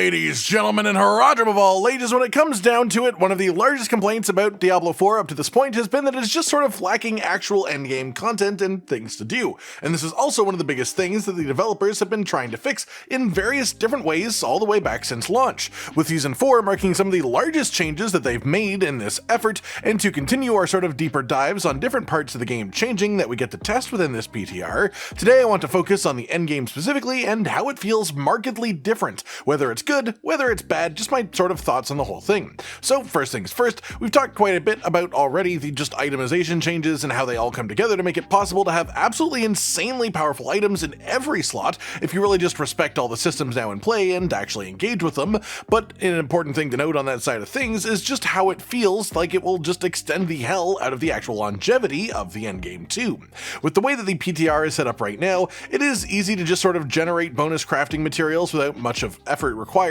Ladies, gentlemen, and hurrah of all ladies, when it comes down to it, one of the largest complaints about Diablo 4 up to this point has been that it's just sort of lacking actual endgame content and things to do. And this is also one of the biggest things that the developers have been trying to fix in various different ways all the way back since launch, with Season 4 marking some of the largest changes that they've made in this effort, and to continue our sort of deeper dives on different parts of the game changing that we get to test within this PTR, today I want to focus on the endgame specifically and how it feels markedly different, whether it's good, whether it's bad, just my sort of thoughts on the whole thing. So first things first, we've talked quite a bit about already the just itemization changes and how they all come together to make it possible to have absolutely insanely powerful items in every slot if you really just respect all the systems now in play and actually engage with them. But an important thing to note on that side of things is just how it feels like it will just extend the hell out of the actual longevity of the endgame too. With the way that the PTR is set up right now, it is easy to just sort of generate bonus crafting materials without much of effort required,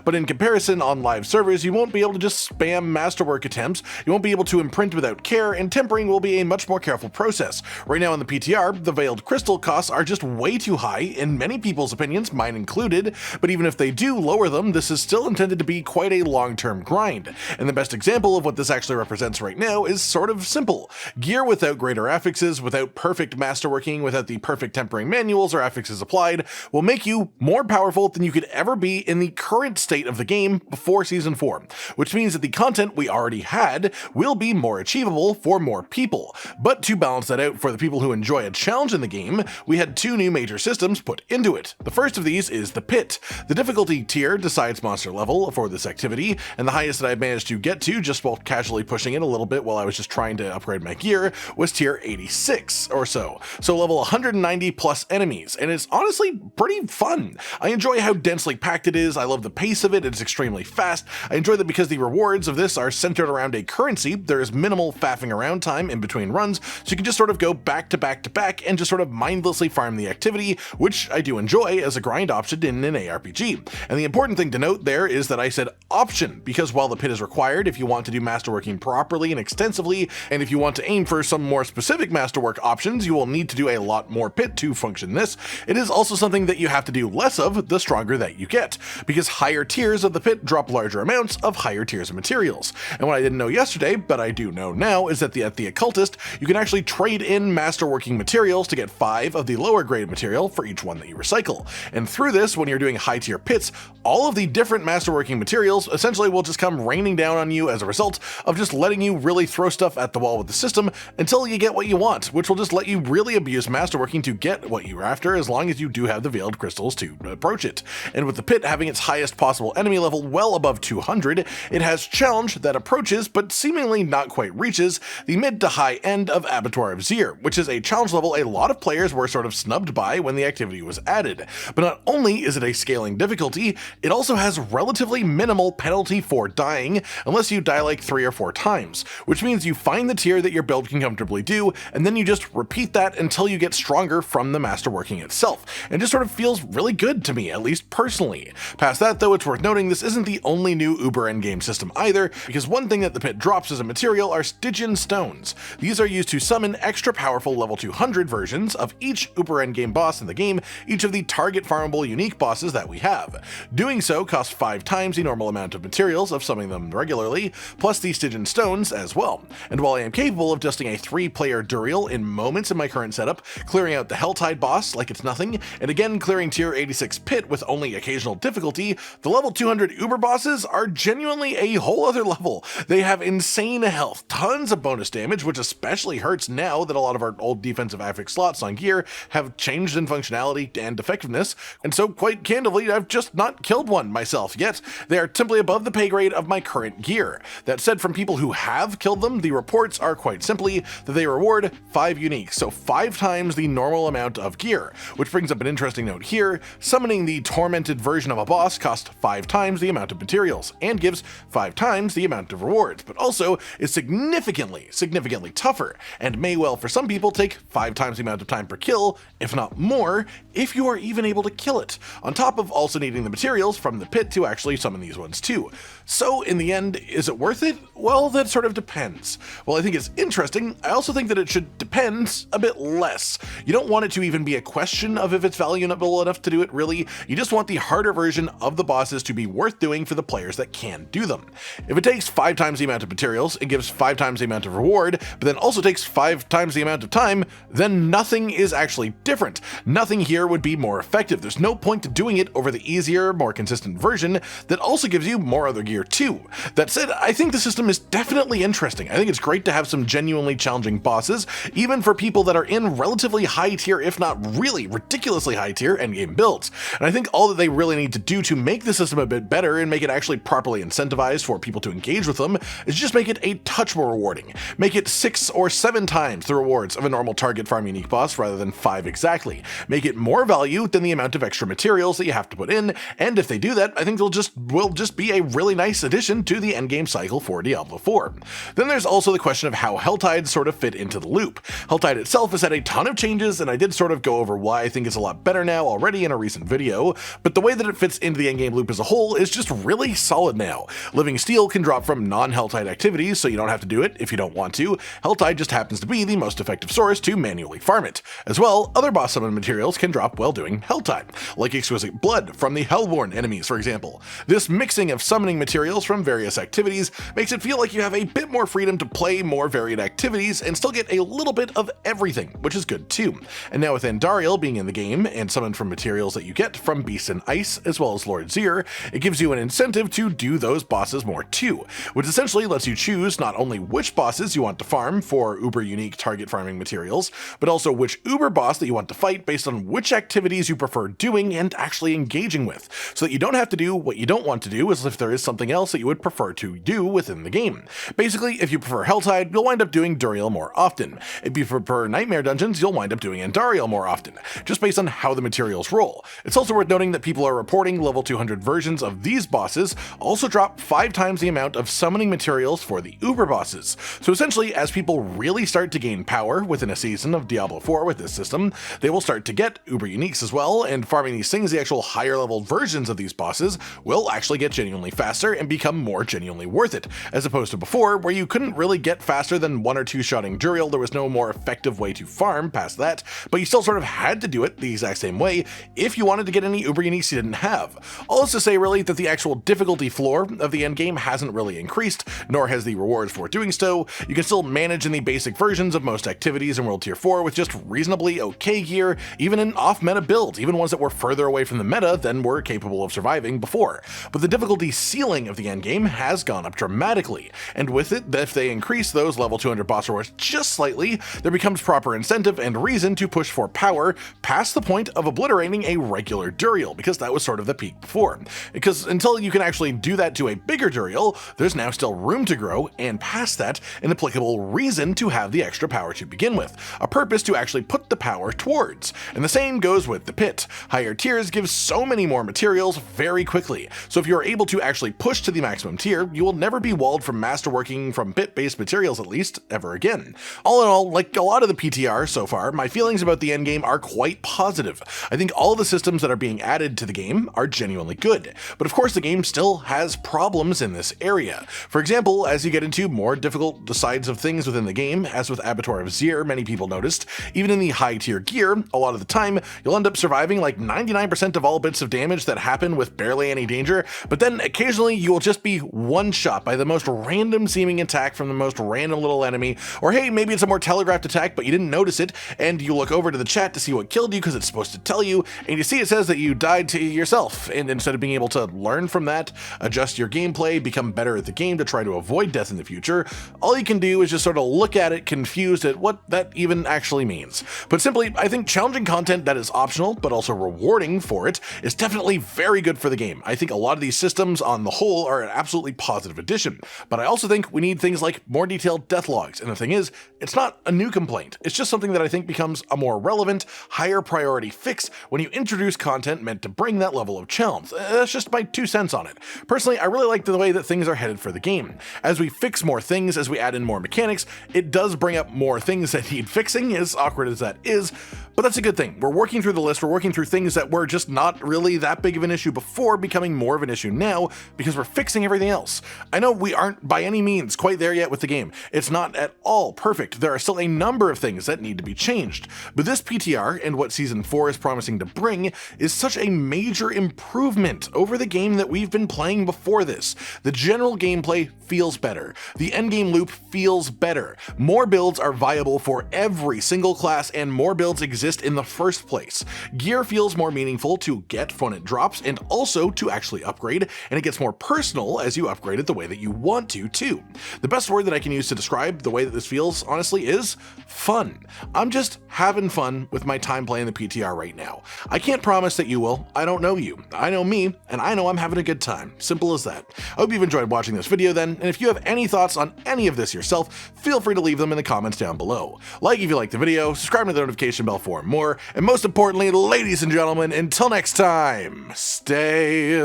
but in comparison on live servers you won't be able to just spam masterwork attempts, you won't be able to imprint without care, and tempering will be a much more careful process. Right now in the PTR, the veiled crystal costs are just way too high, in many people's opinions, mine included, but even if they do lower them, this is still intended to be quite a long-term grind. And the best example of what this actually represents right now is sort of simple. Gear without greater affixes, without perfect masterworking, without the perfect tempering manuals or affixes applied, will make you more powerful than you could ever be in the current state of the game before Season 4, which means that the content we already had will be more achievable for more people. But to balance that out for the people who enjoy a challenge in the game, we had two new major systems put into it. The first of these is the pit. The difficulty tier decides monster level for this activity, and the highest that I managed to get to, just while casually pushing it a little bit while I was just trying to upgrade my gear, was tier 86 or so. So level 190 plus enemies, and it's honestly pretty fun. I enjoy how densely packed it is, I love the pace of it, it's extremely fast. I enjoy that because the rewards of this are centered around a currency, there is minimal faffing around time in between runs, so you can just sort of go back to back to back and just sort of mindlessly farm the activity, which I do enjoy as a grind option in an ARPG. And the important thing to note there is that I said option, because while the pit is required if you want to do masterworking properly and extensively, and if you want to aim for some more specific masterwork options, you will need to do a lot more pit to function this. It is also something that you have to do less of the stronger that you get, because higher tiers of the pit drop larger amounts of higher tiers of materials. And what I didn't know yesterday, but I do know now, is that at the occultist, you can actually trade in masterworking materials to get 5 of the lower grade material for each one that you recycle. And through this, when you're doing high tier pits, all of the different masterworking materials essentially will just come raining down on you as a result of just letting you really throw stuff at the wall with the system until you get what you want, which will just let you really abuse masterworking to get what you're after, as long as you do have the veiled crystals to approach it. And with the pit having its highest possible enemy level well above 200, it has challenge that approaches, but seemingly not quite reaches, the mid to high end of Abattoir of Zir, which is a challenge level a lot of players were sort of snubbed by when the activity was added. But not only is it a scaling difficulty, it also has relatively minimal penalty for dying, unless you die like 3 or 4 times, which means you find the tier that your build can comfortably do, and then you just repeat that until you get stronger from the masterworking itself, and just sort of feels really good to me, at least personally. Past that though, it's worth noting this isn't the only new uber endgame system either, because one thing that the pit drops as a material are Stygian stones. These are used to summon extra powerful level 200 versions of each uber endgame boss in the game, each of the target farmable unique bosses that we have. Doing so costs 5 times the normal amount of materials of summoning them regularly, plus the Stygian stones as well. And while I am capable of dusting a 3-player duriel in moments in my current setup, clearing out the Helltide boss like it's nothing, and again clearing tier 86 pit with only occasional difficulty, the level 200 uber bosses are genuinely a whole other level. They have insane health, tons of bonus damage, which especially hurts now that a lot of our old defensive affix slots on gear have changed in functionality and effectiveness, and so quite candidly I've just not killed one myself yet. They are simply above the pay grade of my current gear. That said, from people who have killed them, the reports are quite simply that they reward 5 unique, so 5 times the normal amount of gear, which brings up an interesting note here. Summoning the tormented version of a boss costs 5 times the amount of materials, and gives 5 times the amount of rewards, but also is significantly tougher, and may well for some people take 5 times the amount of time per kill, if not more, if you are even able to kill it, on top of also needing the materials from the pit to actually summon these ones too. So in the end, is it worth it? Well, that sort of depends. While I think it's interesting, I also think that it should depend a bit less. You don't want it to even be a question of if it's valuable enough to do it really, you just want the harder version of the bosses to be worth doing for the players that can do them. If it takes 5 times the amount of materials, it gives 5 times the amount of reward, but then also takes 5 times the amount of time, then nothing is actually different. Nothing here would be more effective. There's no point to doing it over the easier, more consistent version that also gives you more other gear too. That said, I think the system is definitely interesting. I think it's great to have some genuinely challenging bosses, even for people that are in relatively high tier, if not really ridiculously high tier endgame builds. And I think all that they really need to do to make the system a bit better and make it actually properly incentivized for people to engage with them is just make it a touch more rewarding. Make it 6 or 7 times the rewards of a normal target farm unique boss rather than 5 exactly. Make it more value than the amount of extra materials that you have to put in, and if they do that, I think will just be a really nice addition to the endgame cycle for Diablo 4. Then there's also the question of how Helltide sort of fit into the loop. Helltide itself has had a ton of changes, and I did sort of go over why I think it's a lot better now already in a recent video, but the way that it fits into the endgame loop as a whole is just really solid now. Living Steel can drop from non-Helltide activities, so you don't have to do it if you don't want to. Helltide just happens to be the most effective source to manually farm it. As well, other boss summon materials can drop while doing Helltide, like exquisite blood from the Hellborn enemies, for example. This mixing of summoning materials from various activities makes it feel like you have a bit more freedom to play more varied activities and still get a little bit of everything, which is good too. And now with Andariel being in the game and summoned from materials that you get from Beast and Ice as well as Lord Zir, it gives you an incentive to do those bosses more too, which essentially lets you choose not only which bosses you want to farm for uber unique target farming materials, but also which uber boss that you want to fight based on which activities you prefer doing and actually engaging with, so that you don't have to do what you don't want to do as if there is something else that you would prefer to do within the game. Basically, if you prefer Helltide, you'll wind up doing duriel more often. If you prefer Nightmare Dungeons, you'll wind up doing andariel more often, just based on how the materials roll. It's also worth noting that people are reporting level 200 versions of these bosses also drop 5 times the amount of summoning materials for the uber bosses. So essentially, as people really start to gain power within a season of Diablo 4 with this system, they will start to get uber uniques as well, and farming these things, the actual higher level versions of these bosses, will actually get genuinely faster and become more genuinely worth it, as opposed to before, where you couldn't really get faster than 1 or 2 shotting duriel. There was no more effective way to farm past that, but you still sort of had to do it the exact same way if you wanted to get any uber uniques you didn't have. All this to say really that the actual difficulty floor of the endgame hasn't really increased, nor has the rewards for doing so. You can still manage in the basic versions of most activities in World Tier 4 with just reasonably okay gear, even in off-meta builds, even ones that were further away from the meta than were capable of surviving before. But the difficulty ceiling of the endgame has gone up dramatically, and with it, if they increase those level 200 boss rewards just slightly, there becomes proper incentive and reason to push for power past the point of obliterating a regular duriel, because that was sort of the peak before. Because until you can actually do that to a bigger duriel, there's now still room to grow, and past that, an applicable reason to have the extra power to begin with, a purpose to actually put the power towards. And the same goes with the pit. Higher tiers give so many more materials very quickly, so if you're able to actually push to the maximum tier, you will never be walled from masterworking from pit-based materials at least, ever again. All in all, like a lot of the PTR so far, my feelings about the endgame are quite positive. I think all the systems that are being added to the game are genuinely good, but of course the game still has problems in this area. For example, as you get into more difficult sides of things within the game, as with Abattoir of Zir, many people noticed, even in the high tier gear, a lot of the time, you'll end up surviving like 99% of all bits of damage that happen with barely any danger, but then occasionally you will just be one shot by the most random seeming attack from the most random little enemy, or hey, maybe it's a more telegraphed attack but you didn't notice it, and you look over to the chat to see what killed you because it's supposed to tell you, and you see it says that you died to yourself, and instead of being able to learn from that, adjust your gameplay, become better at the game to try to avoid death in the future, all you can do is just sort of look at it confused at what that even actually means. But simply, I think challenging content that is optional but also rewarding for it is definitely very good for the game. I think a lot of these systems on the whole are an absolutely positive addition, but I also think we need things like more detailed death logs, and the thing is, it's not a new complaint, it's just something that I think becomes a more relevant, higher priority fix when you introduce content meant to bring that level of challenge. That's just my 2 cents on it. Personally, I really like the way that things are headed for the game. As we fix more things, as we add in more mechanics, it does bring up more things that need fixing, as awkward as that is, but that's a good thing. We're working through the list, we're working through things that were just not really that big of an issue before becoming more of an issue now, because we're fixing everything else. I know we aren't by any means quite there yet with the game. It's not at all perfect. There are still a number of things that need to be changed, but this PTR and what Season 4 is promising to bring is such a major improvement improvement over the game that we've been playing before this. The general gameplay feels better. The endgame loop feels better. More builds are viable for every single class, and more builds exist in the first place. Gear feels more meaningful to get when it drops, and also to actually upgrade, and it gets more personal as you upgrade it the way that you want to, too. The best word that I can use to describe the way that this feels, honestly, is fun. I'm just having fun with my time playing the PTR right now. I can't promise that you will. I don't know you. I know me, and I know I'm having a good time. Simple as that. I hope you've enjoyed watching this video then, and if you have any thoughts on any of this yourself, feel free to leave them in the comments down below. Like if you liked the video, subscribe to the notification bell for more, and most importantly, ladies and gentlemen, until next time, stay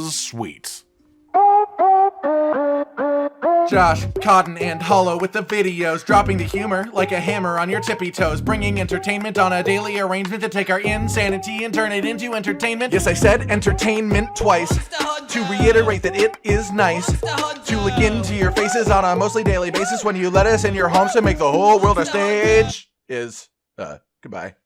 sweet. Josh, Cotton, and Hollow with the videos, dropping the humor like a hammer on your tippy toes, bringing entertainment on a daily arrangement to take our insanity and turn it into entertainment. Yes, I said entertainment twice, to reiterate that it is nice to look into your faces on a mostly daily basis when you let us in your homes to make the whole world a stage. Goodbye.